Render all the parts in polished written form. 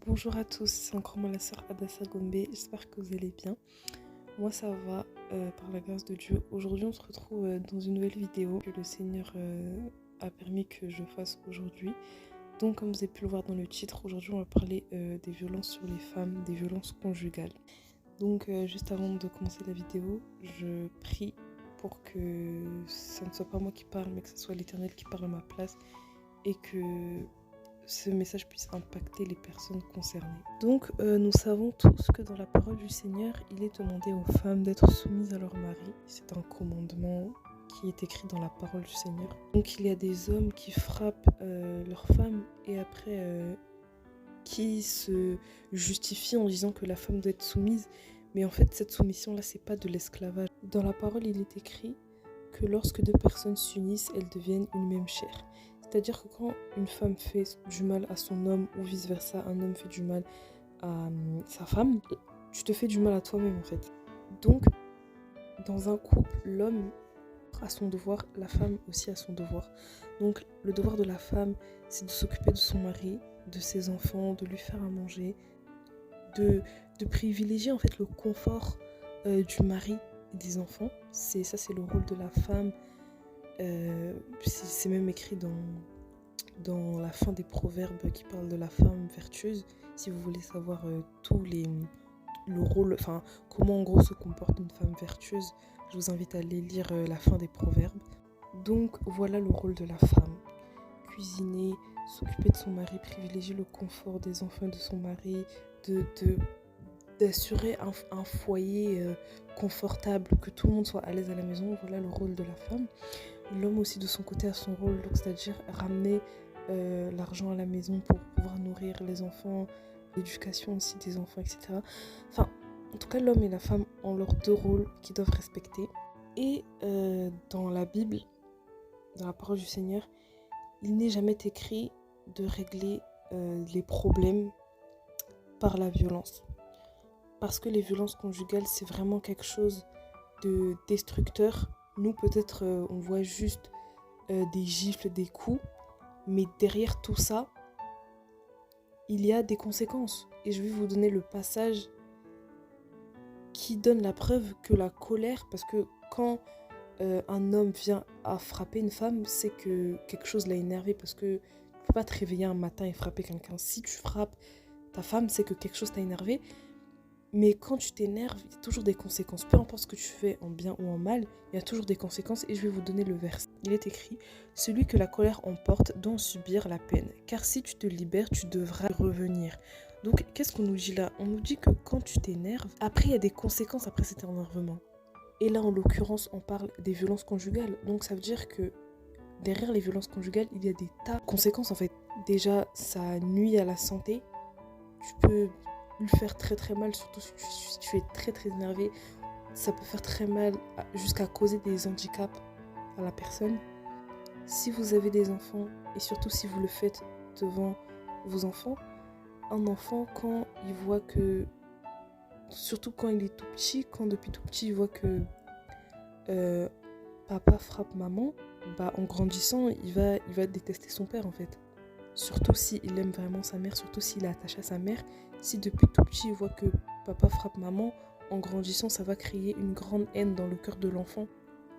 Bonjour à tous, c'est encore moi la sœur Adassa Gombe, j'espère que vous allez bien. Moi ça va, par la grâce de Dieu. Aujourd'hui on se retrouve dans une nouvelle vidéo que le Seigneur a permis que je fasse aujourd'hui. Donc comme vous avez pu le voir dans le titre, aujourd'hui on va parler des violences sur les femmes, des violences conjugales. Donc juste avant de commencer la vidéo, je prie pour que ce ne soit pas moi qui parle, mais que ce soit l'Éternel qui parle à ma place et que ce message puisse impacter les personnes concernées. Donc nous savons tous que dans la parole du Seigneur, il est demandé aux femmes d'être soumises à leur mari. C'est un commandement qui est écrit dans la parole du Seigneur. Donc il y a des hommes qui frappent leurs femmes et après qui se justifient en disant que la femme doit être soumise. Mais en fait cette soumission là c'est pas de l'esclavage. Dans la parole il est écrit que lorsque deux personnes s'unissent, elles deviennent une même chair. C'est-à-dire que quand une femme fait du mal à son homme ou vice-versa, un homme fait du mal à sa femme, tu te fais du mal à toi-même en fait. Donc, dans un couple, l'homme a son devoir, la femme aussi a son devoir. Donc, le devoir de la femme, c'est de s'occuper de son mari, de ses enfants, de lui faire à manger, de privilégier en fait le confort du mari et des enfants. C'est le rôle de la femme. C'est même écrit dans la fin des proverbes qui parle de la femme vertueuse. Si vous voulez savoir le rôle, enfin comment en gros se comporte une femme vertueuse, je vous invite à aller lire la fin des proverbes. Donc voilà le rôle de la femme: cuisiner, s'occuper de son mari, privilégier le confort des enfants de son mari, d'assurer un foyer confortable, que tout le monde soit à l'aise à la maison. Voilà le rôle de la femme. L'homme aussi de son côté a son rôle, c'est-à-dire ramener l'argent à la maison pour pouvoir nourrir les enfants, l'éducation aussi des enfants, etc. Enfin, en tout cas, l'homme et la femme ont leurs deux rôles qu'ils doivent respecter. Et dans la Bible, dans la parole du Seigneur, il n'est jamais écrit de régler les problèmes par la violence. Parce que les violences conjugales, c'est vraiment quelque chose de destructeur. Nous, peut-être, on voit juste des gifles, des coups, mais derrière tout ça, il y a des conséquences. Et je vais vous donner le passage qui donne la preuve que la colère, parce que quand un homme vient à frapper une femme, c'est que quelque chose l'a énervé, parce que tu ne peux pas te réveiller un matin et frapper quelqu'un. Si tu frappes ta femme, c'est que quelque chose t'a énervé. Mais quand tu t'énerves, il y a toujours des conséquences. Peu importe ce que tu fais en bien ou en mal, il y a toujours des conséquences. Et je vais vous donner le verset. Il est écrit: celui que la colère emporte doit en subir la peine. Car si tu te libères, tu devras revenir. Donc, qu'est-ce qu'on nous dit là? On nous dit que quand tu t'énerves, après, il y a des conséquences après cet énervement. Et là, en l'occurrence, on parle des violences conjugales. Donc, ça veut dire que derrière les violences conjugales, il y a des tas de conséquences en fait. Déjà, ça nuit à la santé. Tu peux lui faire très très mal, surtout si tu es très très énervé. Ça peut faire très mal jusqu'à causer des handicaps à la personne. Si vous avez des enfants, et surtout si vous le faites devant vos enfants, un enfant, quand il voit que, surtout quand il est tout petit, quand depuis tout petit il voit que papa frappe maman, en grandissant il va détester son père en fait. Surtout s'il aime vraiment sa mère, surtout s'il est attaché à sa mère. Si depuis tout petit il voit que papa frappe maman, en grandissant ça va créer une grande haine dans le cœur de l'enfant.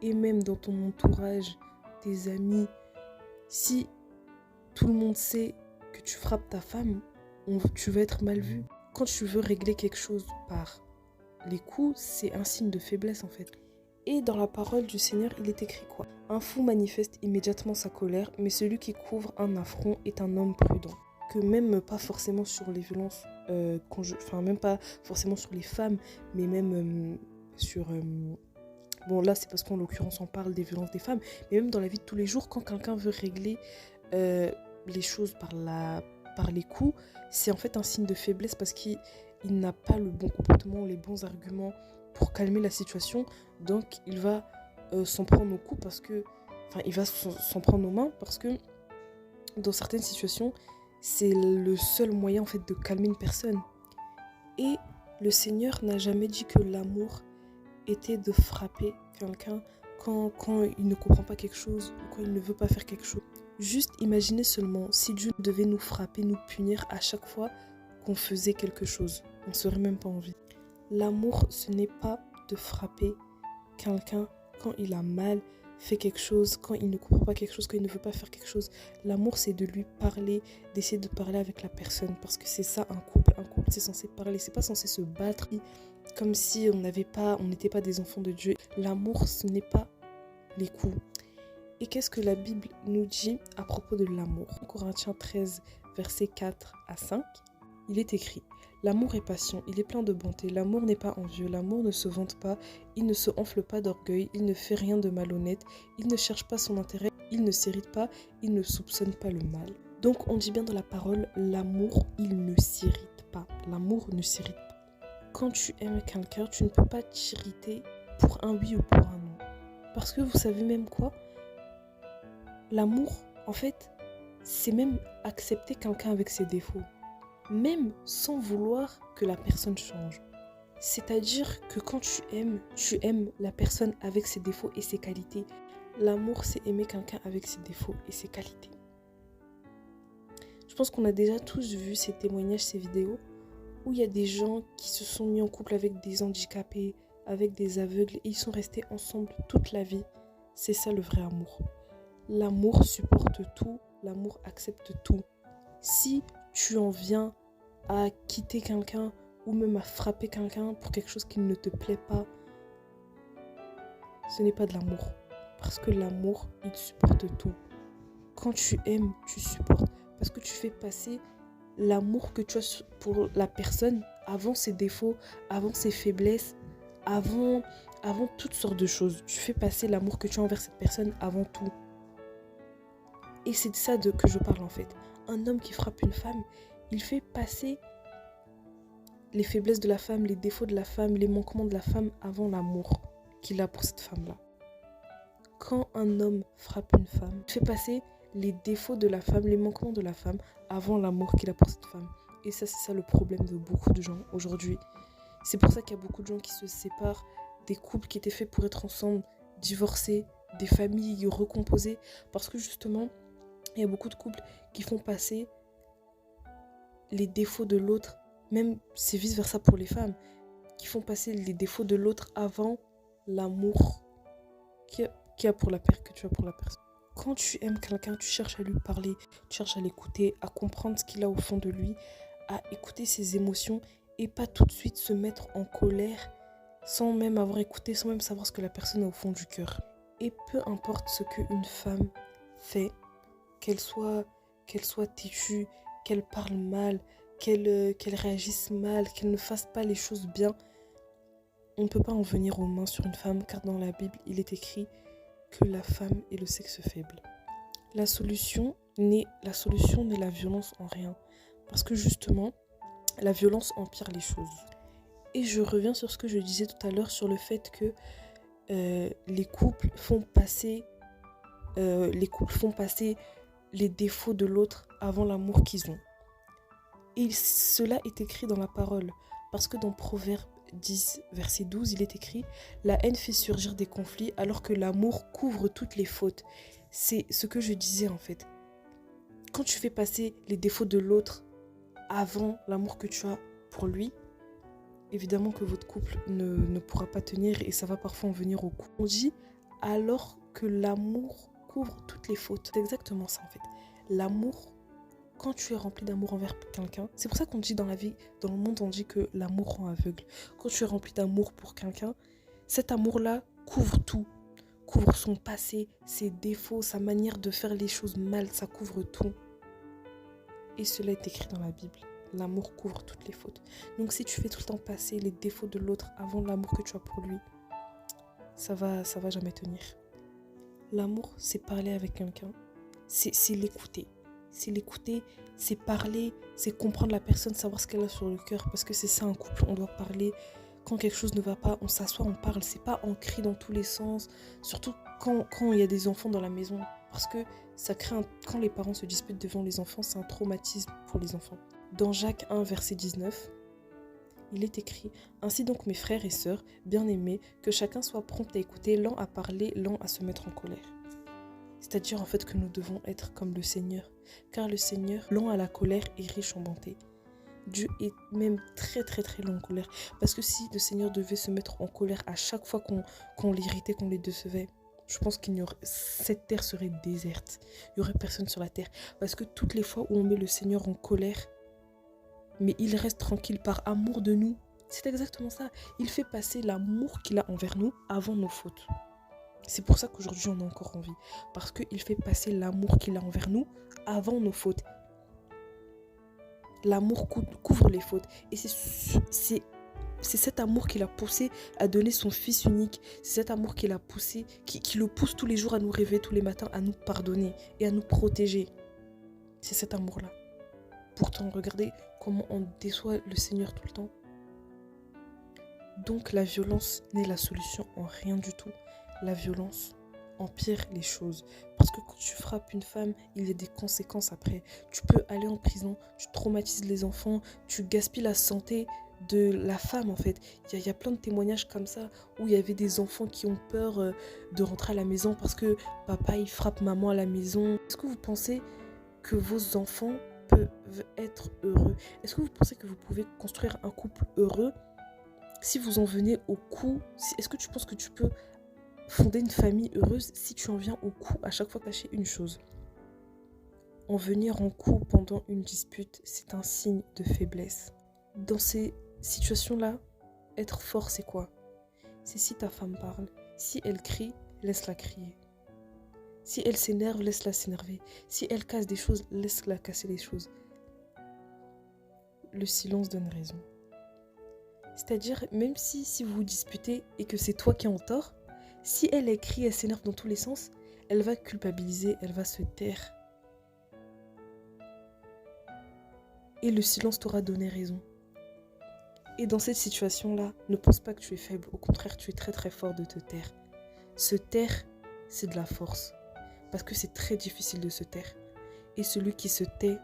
Et même dans ton entourage, tes amis, si tout le monde sait que tu frappes ta femme, tu vas être mal vu. Quand tu veux régler quelque chose par les coups, c'est un signe de faiblesse en fait. Et dans la parole du Seigneur, il est écrit quoi? Un fou manifeste immédiatement sa colère, mais celui qui couvre un affront est un homme prudent. Que même pas forcément sur les violences même pas forcément sur les femmes, mais même sur... bon là c'est parce qu'en l'occurrence on parle des violences des femmes, mais même dans la vie de tous les jours, quand quelqu'un veut régler les choses par les coups, c'est en fait un signe de faiblesse parce qu'il n'a pas le bon comportement, les bons arguments pour calmer la situation. Donc il va s'en prendre aux coups parce que... Enfin, il va s'en prendre aux mains parce que dans certaines situations, c'est le seul moyen en fait de calmer une personne. Et le Seigneur n'a jamais dit que l'amour était de frapper quelqu'un quand il ne comprend pas quelque chose ou quand il ne veut pas faire quelque chose. Juste imaginez seulement si Dieu devait nous frapper, nous punir à chaque fois qu'on faisait quelque chose. On ne serait même pas en vie. L'amour, ce n'est pas de frapper quelqu'un quand il a mal fait quelque chose, quand il ne comprend pas quelque chose, quand il ne veut pas faire quelque chose. L'amour, c'est de lui parler, d'essayer de parler avec la personne, parce que c'est ça un couple. Un couple, c'est censé parler, c'est pas censé se battre comme si on n'était pas des enfants de Dieu. L'amour, ce n'est pas les coups. Et qu'est-ce que la Bible nous dit à propos de l'amour? En Corinthiens 13, versets 4 à 5, il est écrit: l'amour est patient, il est plein de bonté, l'amour n'est pas envieux, l'amour ne se vante pas, il ne se enfle pas d'orgueil, il ne fait rien de malhonnête, il ne cherche pas son intérêt, il ne s'irrite pas, il ne soupçonne pas le mal. Donc on dit bien dans la parole, l'amour, il ne s'irrite pas. L'amour ne s'irrite pas. Quand tu aimes quelqu'un, tu ne peux pas t'irriter pour un oui ou pour un non. Parce que vous savez même quoi? L'amour, en fait, c'est même accepter quelqu'un avec ses défauts. Même sans vouloir que la personne change. C'est-à-dire que quand tu aimes la personne avec ses défauts et ses qualités. L'amour, c'est aimer quelqu'un avec ses défauts et ses qualités. Je pense qu'on a déjà tous vu ces témoignages, ces vidéos, où il y a des gens qui se sont mis en couple avec des handicapés, avec des aveugles, et ils sont restés ensemble toute la vie. C'est ça le vrai amour. L'amour supporte tout, l'amour accepte tout. Si tu en viens à quitter quelqu'un ou même à frapper quelqu'un pour quelque chose qui ne te plaît pas, ce n'est pas de l'amour. Parce que l'amour, il supporte tout. Quand tu aimes, tu supportes. Parce que tu fais passer l'amour que tu as pour la personne avant ses défauts, avant ses faiblesses, avant toutes sortes de choses. Tu fais passer l'amour que tu as envers cette personne avant tout. Et c'est de ça que je parle en fait. Un homme qui frappe une femme, il fait passer les faiblesses de la femme, les défauts de la femme, les manquements de la femme avant l'amour qu'il a pour cette femme-là. Quand un homme frappe une femme, il fait passer les défauts de la femme, les manquements de la femme avant l'amour qu'il a pour cette femme. Et ça, c'est ça le problème de beaucoup de gens aujourd'hui. C'est pour ça qu'il y a beaucoup de gens qui se séparent, des couples qui étaient faits pour être ensemble, divorcés, des familles recomposées, parce que justement, il y a beaucoup de couples qui font passer les défauts de l'autre, même c'est vice-versa pour les femmes, qui font passer les défauts de l'autre avant l'amour que tu as pour la personne. Quand tu aimes quelqu'un, tu cherches à lui parler, tu cherches à l'écouter, à comprendre ce qu'il a au fond de lui, à écouter ses émotions et pas tout de suite se mettre en colère sans même avoir écouté, sans même savoir ce que la personne a au fond du cœur. Et peu importe ce qu'une femme fait, qu'elle soit têtue, qu'elle parle mal, qu'elle réagisse mal, qu'elle ne fasse pas les choses bien, on ne peut pas en venir aux mains sur une femme, car dans la Bible, il est écrit que la femme est le sexe faible. La solution n'est la violence en rien, parce que justement, la violence empire les choses. Et je reviens sur ce que je disais tout à l'heure sur le fait que les couples font passer les défauts de l'autre avant l'amour qu'ils ont. Et cela est écrit dans la parole, parce que dans Proverbe 10, verset 12, il est écrit « La haine fait surgir des conflits alors que l'amour couvre toutes les fautes. » C'est ce que je disais en fait. Quand tu fais passer les défauts de l'autre avant l'amour que tu as pour lui, évidemment que votre couple ne pourra pas tenir et ça va parfois en venir au coup. On dit alors que l'amour couvre toutes les fautes. C'est exactement ça en fait. L'amour, quand tu es rempli d'amour envers quelqu'un, c'est pour ça qu'on dit dans la vie, dans le monde, on dit que l'amour rend aveugle. Quand tu es rempli d'amour pour quelqu'un, cet amour-là couvre tout. Couvre son passé, ses défauts, sa manière de faire les choses mal, ça couvre tout. Et cela est écrit dans la Bible. L'amour couvre toutes les fautes. Donc si tu fais tout le temps passer les défauts de l'autre avant l'amour que tu as pour lui, ça va jamais tenir. L'amour, c'est parler avec quelqu'un, c'est l'écouter. C'est l'écouter, c'est parler, c'est comprendre la personne, savoir ce qu'elle a sur le cœur. Parce que c'est ça un couple, on doit parler. Quand quelque chose ne va pas, on s'assoit, on parle. C'est pas on crie dans tous les sens. Surtout quand il y a des enfants dans la maison. Parce que ça crée quand les parents se disputent devant les enfants, c'est un traumatisme pour les enfants. Dans Jacques 1, verset 19, il est écrit « Ainsi donc mes frères et sœurs, bien-aimés, que chacun soit prompt à écouter, lent à parler, lent à se mettre en colère. » C'est-à-dire en fait que nous devons être comme le Seigneur. Car le Seigneur, lent à la colère et riche en bonté. Dieu est même très très très lent en colère. Parce que si le Seigneur devait se mettre en colère à chaque fois qu'on l'irritait, qu'on les décevait, je pense cette terre serait déserte. Il n'y aurait personne sur la terre. Parce que toutes les fois où on met le Seigneur en colère, mais il reste tranquille par amour de nous, c'est exactement ça. Il fait passer l'amour qu'il a envers nous avant nos fautes. C'est pour ça qu'aujourd'hui on a encore envie. Parce qu'il fait passer l'amour qu'il a envers nous avant nos fautes. L'amour couvre les fautes. Et c'est cet amour qui l'a poussé à donner son fils unique. C'est cet amour qui l'a poussé, qui le pousse tous les jours à nous réveiller tous les matins, à nous pardonner et à nous protéger. C'est cet amour-là. Pourtant, regardez comment on déçoit le Seigneur tout le temps. Donc la violence n'est la solution en rien du tout. La violence empire les choses. Parce que quand tu frappes une femme, il y a des conséquences après. Tu peux aller en prison, tu traumatises les enfants, tu gaspilles la santé de la femme en fait. Il y a plein de témoignages comme ça où il y avait des enfants qui ont peur de rentrer à la maison parce que papa il frappe maman à la maison. Est-ce que vous pensez que vos enfants peuvent être heureux? Est-ce que vous pensez que vous pouvez construire un couple heureux si vous en venez au coup? Est-ce que tu penses que tu peux fonder une famille heureuse si tu en viens au coup à chaque fois cacher une chose? En venir en coup pendant une dispute, c'est un signe de faiblesse. Dans ces situations-là, être fort, c'est quoi? C'est si ta femme parle. Si elle crie, laisse-la crier. Si elle s'énerve, laisse-la s'énerver. Si elle casse des choses, laisse-la casser les choses. Le silence donne raison. C'est-à-dire, même si vous vous disputez et que c'est toi qui es en tort, si elle crie, elle s'énerve dans tous les sens, elle va culpabiliser, elle va se taire. Et le silence t'aura donné raison. Et dans cette situation-là, ne pense pas que tu es faible. Au contraire, tu es très très fort de te taire. Se taire, c'est de la force. Parce que c'est très difficile de se taire. Et celui qui se tait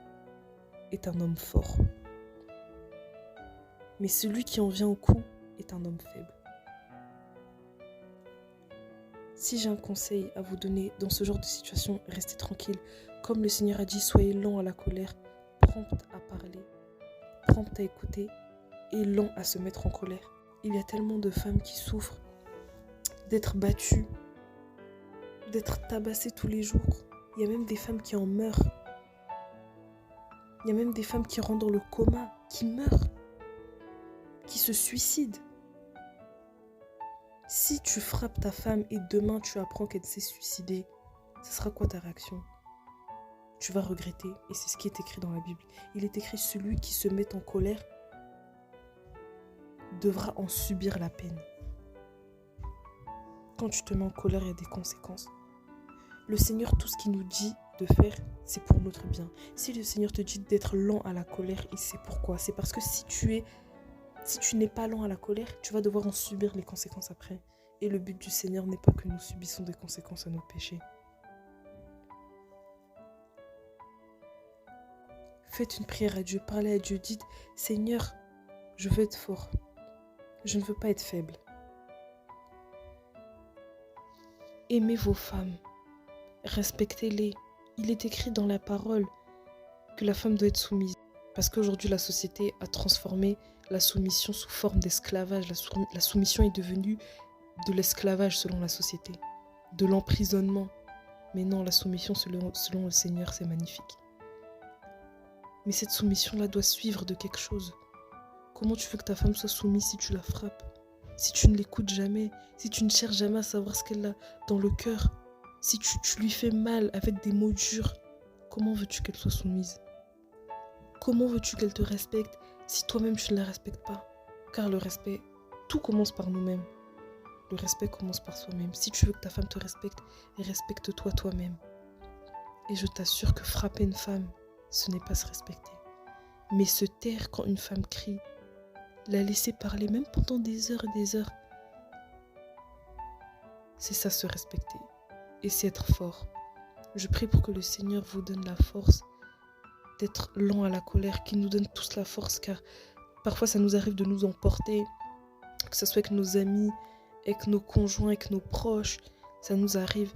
est un homme fort. Mais celui qui en vient au coup est un homme faible. Si j'ai un conseil à vous donner dans ce genre de situation, restez tranquille. Comme le Seigneur a dit, soyez lents à la colère, prompt à parler, prompt à écouter et lent à se mettre en colère. Il y a tellement de femmes qui souffrent d'être battues, d'être tabassées tous les jours. Il y a même des femmes qui en meurent. Il y a même des femmes qui rentrent dans le coma, qui meurent, qui se suicident. Si tu frappes ta femme et demain tu apprends qu'elle s'est suicidée, ce sera quoi ta réaction? Tu vas regretter, et c'est ce qui est écrit dans la Bible. Il est écrit, celui qui se met en colère devra en subir la peine. Quand tu te mets en colère, il y a des conséquences. Le Seigneur, tout ce qu'il nous dit de faire, c'est pour notre bien. Si le Seigneur te dit d'être lent à la colère, il sait pourquoi. C'est parce que si tu n'es pas lent à la colère, tu vas devoir en subir les conséquences après. Et le but du Seigneur n'est pas que nous subissons des conséquences à nos péchés. Faites une prière à Dieu, parlez à Dieu, dites « Seigneur, je veux être fort. Je ne veux pas être faible. » Aimez vos femmes. Respectez-les. Il est écrit dans la parole que la femme doit être soumise. Parce qu'aujourd'hui, la société a transformé la soumission sous forme d'esclavage. La soumission est devenue de l'esclavage selon la société, de l'emprisonnement. Mais non, la soumission selon le Seigneur, c'est magnifique. Mais cette soumission-là doit suivre de quelque chose. Comment tu veux que ta femme soit soumise si tu la frappes? Si tu ne l'écoutes jamais? Si tu ne cherches jamais à savoir ce qu'elle a dans le cœur? Si tu lui fais mal avec des mots durs? Comment veux-tu qu'elle soit soumise? Comment veux-tu qu'elle te respecte si toi-même tu ne la respectes pas? Car le respect, tout commence par nous-mêmes. Le respect commence par soi-même. Si tu veux que ta femme te respecte, respecte-toi toi-même. Et je t'assure que frapper une femme, ce n'est pas se respecter. Mais se taire quand une femme crie, la laisser parler même pendant des heures et des heures, c'est ça se respecter. Et c'est être fort. Je prie pour que le Seigneur vous donne la force d'être lent à la colère, qu'il nous donne tous la force, car parfois ça nous arrive de nous emporter, que ce soit avec nos amis, avec nos conjoints, avec nos proches, ça nous arrive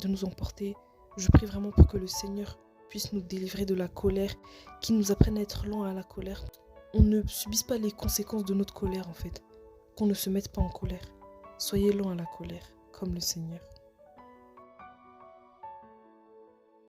de nous emporter. Je prie vraiment pour que le Seigneur puisse nous délivrer de la colère, qu'il nous apprenne à être lent à la colère. On ne subisse pas les conséquences de notre colère en fait. Qu'on ne se mette pas en colère. Soyez lent à la colère, comme le Seigneur.